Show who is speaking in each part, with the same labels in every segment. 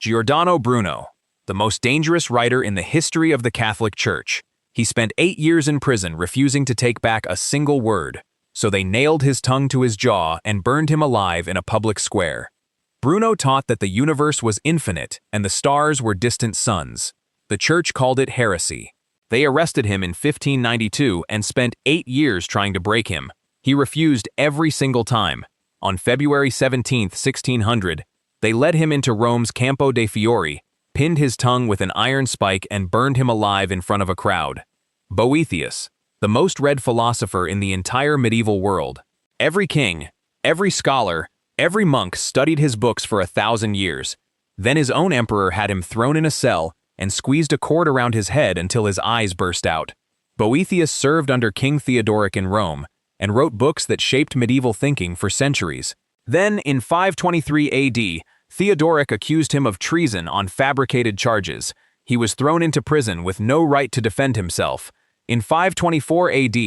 Speaker 1: Giordano Bruno, the most dangerous writer in the history of the Catholic Church. He spent 8 years in prison refusing to take back a single word, so they nailed his tongue to his jaw and burned him alive in a public square. Bruno taught that the universe was infinite and the stars were distant suns. The Church called it heresy. They arrested him in 1592 and spent 8 years trying to break him. He refused every single time. On February 17, 1600, they led him into Rome's Campo dei Fiori, pinned his tongue with an iron spike and burned him alive in front of a crowd. Boethius, the most read philosopher in the entire medieval world. Every king, every scholar, every monk studied his books for 1,000 years. Then his own emperor had him thrown in a cell and squeezed a cord around his head until his eyes burst out. Boethius served under King Theodoric in Rome and wrote books that shaped medieval thinking for centuries. Then, in 523 AD, Theodoric accused him of treason on fabricated charges. He was thrown into prison with no right to defend himself. In 524 AD,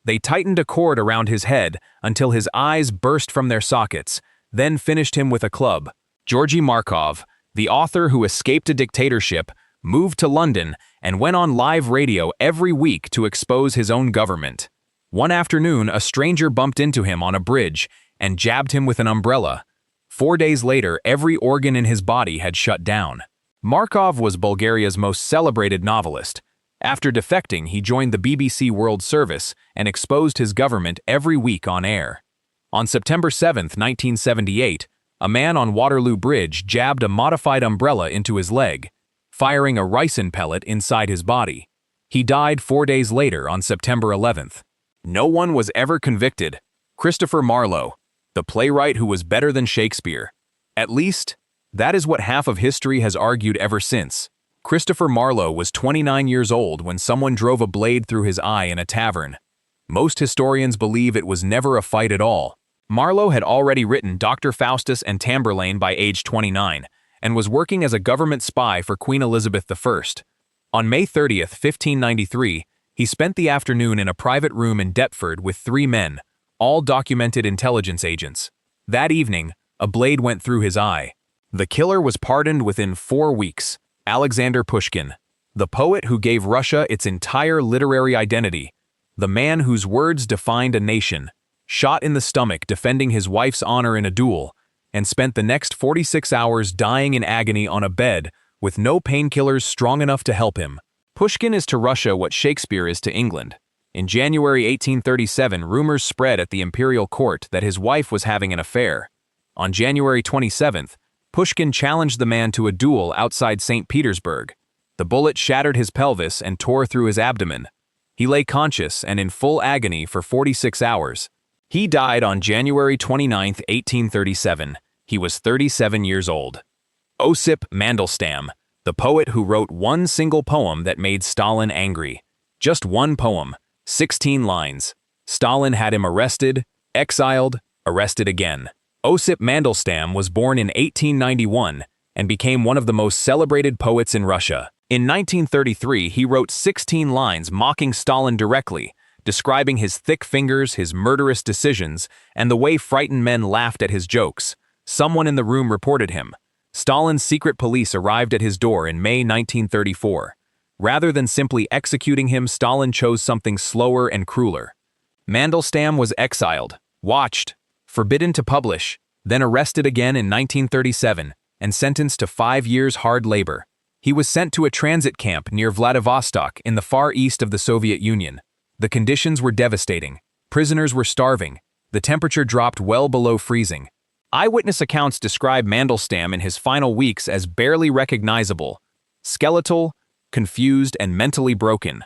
Speaker 1: they tightened a cord around his head until his eyes burst from their sockets, then finished him with a club. Georgy Markov, the author who escaped a dictatorship, moved to London and went on live radio every week to expose his own government. One afternoon, a stranger bumped into him on a bridge and jabbed him with an umbrella. 4 days later, every organ in his body had shut down. Markov was Bulgaria's most celebrated novelist. After defecting, he joined the BBC World Service and exposed his government every week on air. On September 7, 1978, a man on Waterloo Bridge jabbed a modified umbrella into his leg, firing a ricin pellet inside his body. He died 4 days later on September 11th. No one was ever convicted. Christopher Marlowe, the playwright who was better than Shakespeare. At least, that is what half of history has argued ever since. Christopher Marlowe was 29 years old when someone drove a blade through his eye in a tavern. Most historians believe it was never a fight at all. Marlowe had already written Dr. Faustus and Tamburlaine by age 29, and was working as a government spy for Queen Elizabeth I. On May 30, 1593, he spent the afternoon in a private room in Deptford with 3 men, all documented intelligence agents. That evening, a blade went through his eye. The killer was pardoned within 4 weeks. Alexander Pushkin, the poet who gave Russia its entire literary identity, the man whose words defined a nation, shot in the stomach defending his wife's honor in a duel, and spent the next 46 hours dying in agony on a bed with no painkillers strong enough to help him. Pushkin is to Russia what Shakespeare is to England. In January 1837, rumors spread at the imperial court that his wife was having an affair. On January 27th, Pushkin challenged the man to a duel outside St. Petersburg. The bullet shattered his pelvis and tore through his abdomen. He lay conscious and in full agony for 46 hours. He died on January 29, 1837. He was 37 years old. Osip Mandelstam, the poet who wrote one single poem that made Stalin angry. Just one poem, 16 lines. Stalin had him arrested, exiled, arrested again. Osip Mandelstam was born in 1891 and became one of the most celebrated poets in Russia. In 1933, he wrote 16 lines mocking Stalin directly, describing his thick fingers, his murderous decisions, and the way frightened men laughed at his jokes. Someone in the room reported him. Stalin's secret police arrived at his door in May 1934. Rather than simply executing him, Stalin chose something slower and crueler. Mandelstam was exiled, watched, forbidden to publish, then arrested again in 1937 and sentenced to 5 years hard labor. He was sent to a transit camp near Vladivostok in the far east of the Soviet Union. The conditions were devastating. Prisoners were starving. The temperature dropped well below freezing. Eyewitness accounts describe Mandelstam in his final weeks as barely recognizable, skeletal, confused, and mentally broken.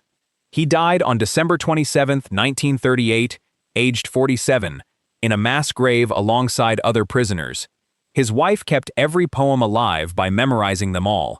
Speaker 1: He died on December 27, 1938, aged 47, in a mass grave alongside other prisoners. His wife kept every poem alive by memorizing them all,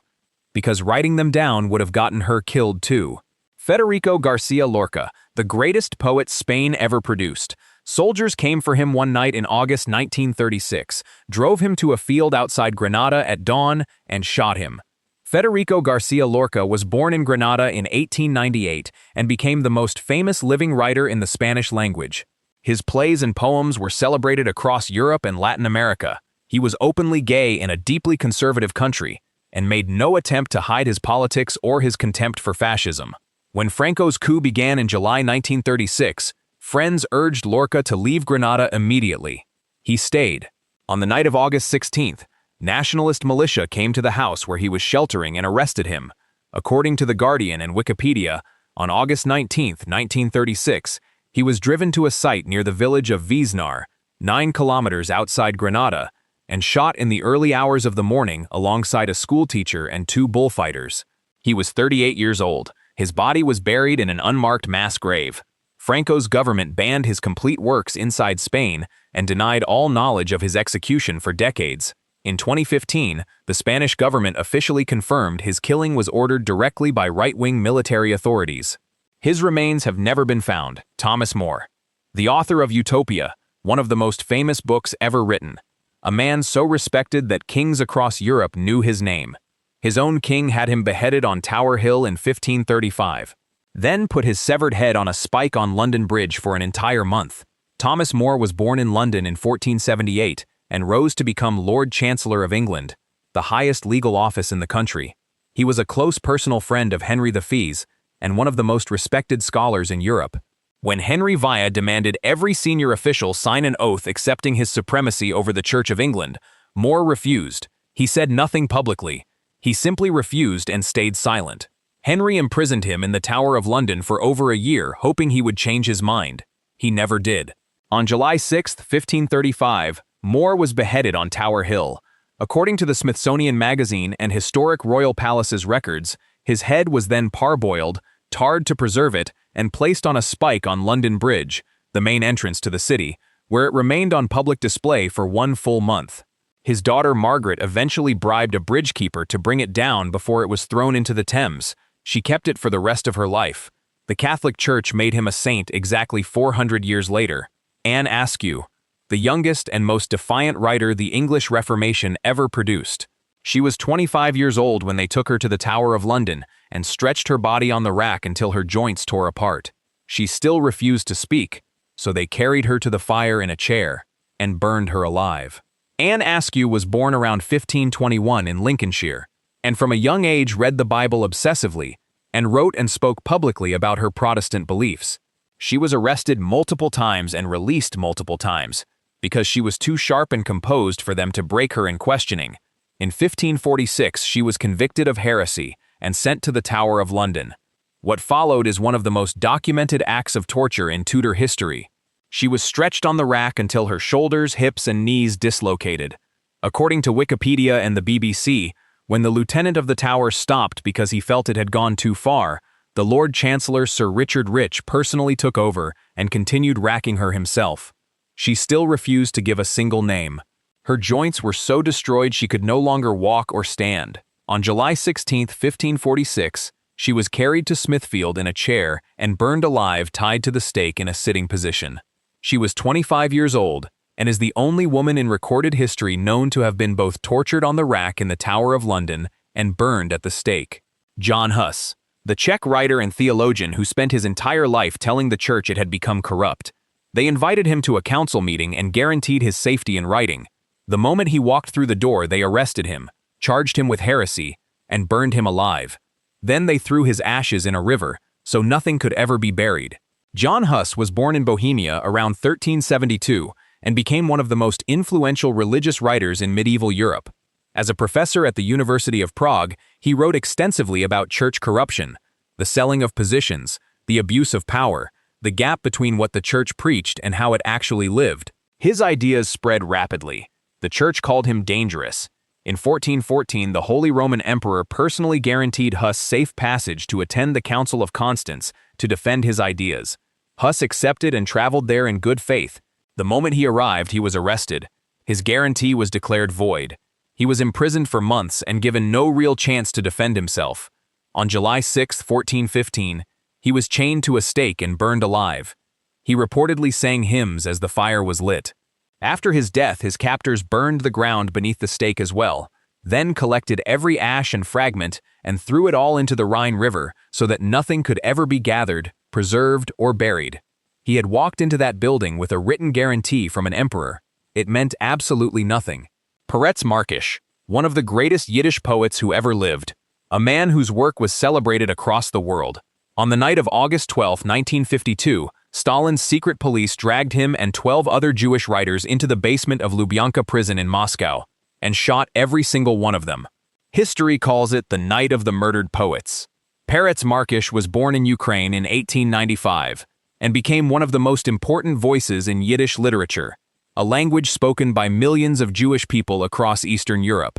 Speaker 1: because writing them down would have gotten her killed too. Federico Garcia Lorca, the greatest poet Spain ever produced. Soldiers came for him one night in August 1936, drove him to a field outside Granada at dawn, and shot him. Federico Garcia Lorca was born in Granada in 1898 and became the most famous living writer in the Spanish language. His plays and poems were celebrated across Europe and Latin America. He was openly gay in a deeply conservative country. and made no attempt to hide his politics or his contempt for fascism. When Franco's coup began in July 1936, friends urged Lorca to leave Granada immediately. He stayed. On the night of August 16th, nationalist militia came to the house where he was sheltering and arrested him. According to The Guardian and Wikipedia, on August 19, 1936, he was driven to a site near the village of Vesnar, 9 kilometers outside Granada, and shot in the early hours of the morning alongside a schoolteacher and 2 bullfighters. He was 38 years old. His body was buried in an unmarked mass grave. Franco's government banned his complete works inside Spain and denied all knowledge of his execution for decades. In 2015, the Spanish government officially confirmed his killing was ordered directly by right-wing military authorities. His remains have never been found. Thomas More, the author of Utopia, one of the most famous books ever written. A man so respected that kings across Europe knew his name. His own king had him beheaded on Tower Hill in 1535. Then put his severed head on a spike on London Bridge for an entire month. Thomas More was born in London in 1478 and rose to become Lord Chancellor of England, the highest legal office in the country. He was a close personal friend of Henry V and one of the most respected scholars in Europe. When Henry VI demanded every senior official sign an oath accepting his supremacy over the Church of England, More refused. He said nothing publicly. He simply refused and stayed silent. Henry imprisoned him in the Tower of London for over a year, hoping he would change his mind. He never did. On July 6, 1535, More was beheaded on Tower Hill. According to the Smithsonian Magazine and Historic Royal Palace's records, his head was then parboiled, tarred to preserve it, and placed on a spike on London Bridge, the main entrance to the city, where it remained on public display for 1 full month. His daughter Margaret eventually bribed a bridgekeeper to bring it down before it was thrown into the Thames. She kept it for the rest of her life. The Catholic Church made him a saint exactly 400 years later. Anne Askew, the youngest and most defiant writer the English Reformation ever produced. She was 25 years old when they took her to the Tower of London and stretched her body on the rack until her joints tore apart. She still refused to speak, so they carried her to the fire in a chair and burned her alive. Anne Askew was born around 1521 in Lincolnshire, and from a young age read the Bible obsessively and wrote and spoke publicly about her Protestant beliefs. She was arrested multiple times and released multiple times because she was too sharp and composed for them to break her in questioning. In 1546, she was convicted of heresy and sent to the Tower of London. What followed is one of the most documented acts of torture in Tudor history. She was stretched on the rack until her shoulders, hips, and knees dislocated. According to Wikipedia and the BBC, when the lieutenant of the tower stopped because he felt it had gone too far, the Lord Chancellor Sir Richard Rich personally took over and continued racking her himself. She still refused to give a single name. Her joints were so destroyed she could no longer walk or stand. On July 16, 1546, she was carried to Smithfield in a chair and burned alive tied to the stake in a sitting position. She was 25 years old and is the only woman in recorded history known to have been both tortured on the rack in the Tower of London and burned at the stake. John Huss, the Czech writer and theologian who spent his entire life telling the church it had become corrupt. They invited him to a council meeting and guaranteed his safety in writing. The moment he walked through the door, they arrested him, charged him with heresy, and burned him alive. Then they threw his ashes in a river, so nothing could ever be buried. John Huss was born in Bohemia around 1372 and became one of the most influential religious writers in medieval Europe. As a professor at the University of Prague, he wrote extensively about church corruption, the selling of positions, the abuse of power, the gap between what the church preached and how it actually lived. His ideas spread rapidly. The church called him dangerous. In 1414, the Holy Roman Emperor personally guaranteed Huss safe passage to attend the Council of Constance to defend his ideas. Huss accepted and traveled there in good faith. The moment he arrived, he was arrested. His guarantee was declared void. He was imprisoned for months and given no real chance to defend himself. On July 6, 1415, he was chained to a stake and burned alive. He reportedly sang hymns as the fire was lit. After his death, his captors burned the ground beneath the stake as well, then collected every ash and fragment and threw it all into the Rhine River so that nothing could ever be gathered, preserved, or buried. He had walked into that building with a written guarantee from an emperor. It meant absolutely nothing. Peretz Markish, one of the greatest Yiddish poets who ever lived, a man whose work was celebrated across the world. On the night of August 12, 1952, Stalin's secret police dragged him and 12 other Jewish writers into the basement of Lubyanka prison in Moscow and shot every single one of them. History calls it the Night of the Murdered Poets. Peretz Markish was born in Ukraine in 1895 and became one of the most important voices in Yiddish literature, a language spoken by millions of Jewish people across Eastern Europe.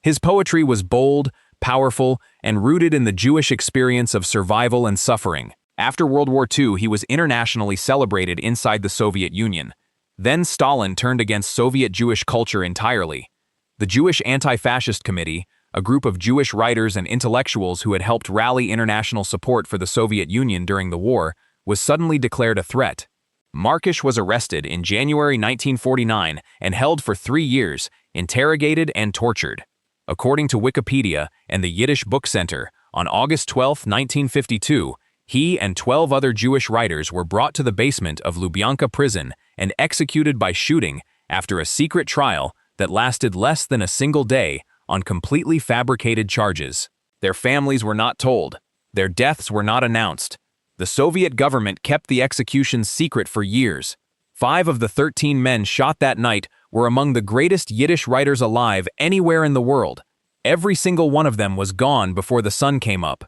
Speaker 1: His poetry was bold, powerful, and rooted in the Jewish experience of survival and suffering. After World War II, he was internationally celebrated inside the Soviet Union. Then Stalin turned against Soviet Jewish culture entirely. The Jewish Anti-Fascist Committee, a group of Jewish writers and intellectuals who had helped rally international support for the Soviet Union during the war, was suddenly declared a threat. Markish was arrested in January 1949 and held for 3 years, interrogated and tortured. According to Wikipedia and the Yiddish Book Center, on August 12, 1952, he and 12 other Jewish writers were brought to the basement of Lubyanka prison and executed by shooting after a secret trial that lasted less than a single day on completely fabricated charges. Their families were not told. Their deaths were not announced. The Soviet government kept the executions secret for years. 5 of the 13 men shot that night were among the greatest Yiddish writers alive anywhere in the world. Every single one of them was gone before the sun came up.